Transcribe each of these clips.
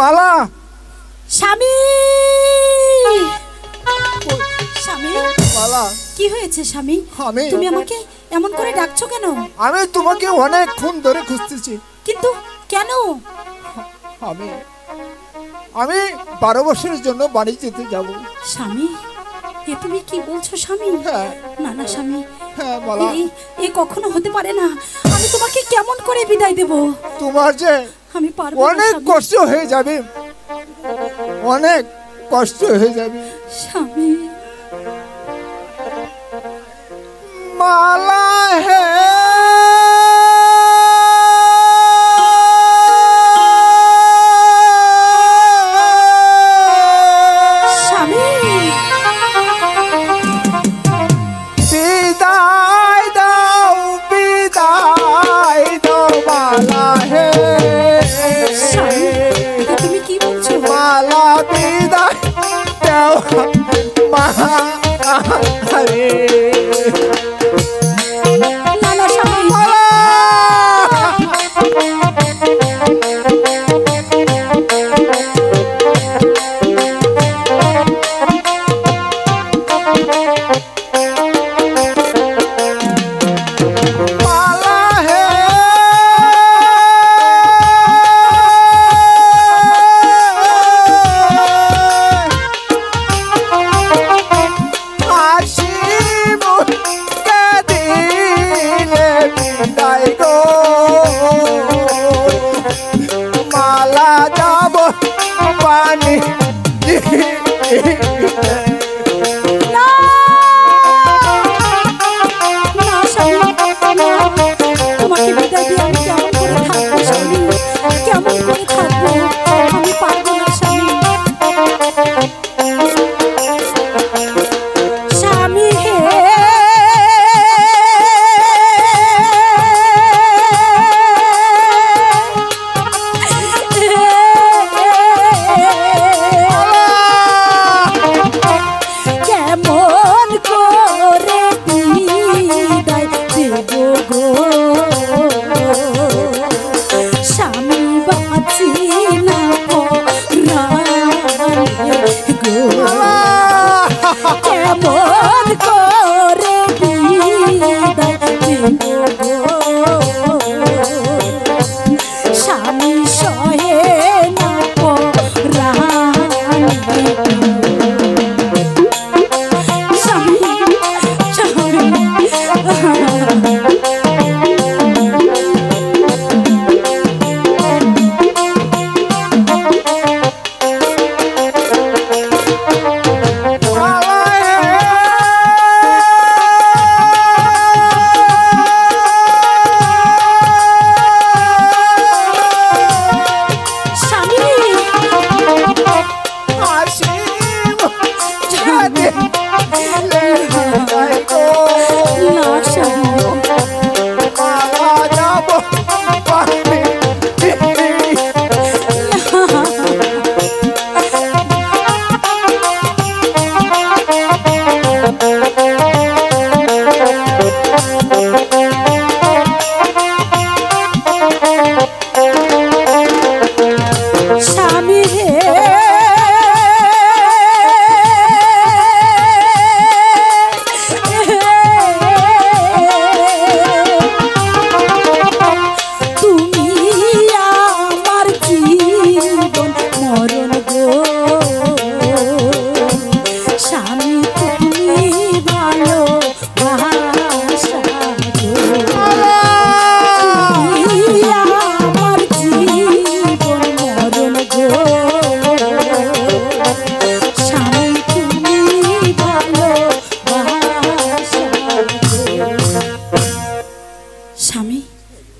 মালা। স্বামী, স্বামী। মালা, কি হয়েছে স্বামী? তুমি আমাকে এমন করে ডাকছো কেন? আমি তোমাকে অনেকক্ষণ ধরে খুঁজতেছি। কিন্তু কেন? আমি 12 বছরের জন্য বাড়ি যেতে যাব। স্বামী, এ তুমি কি বলছো স্বামী? না না স্বামী, এ কখনো হতে পারে না। আমি তোমাকে কেমন করে বিদায় দেব? তোমার যে আমি পারবো না। অনেক কষ্ট হয়ে যাবে, অনেক কষ্ট হয়ে যাবে স্বামী। মালা হে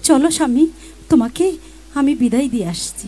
চলো স্বামী, তোমাকে আমি বিদায় দিয়ে আসছি।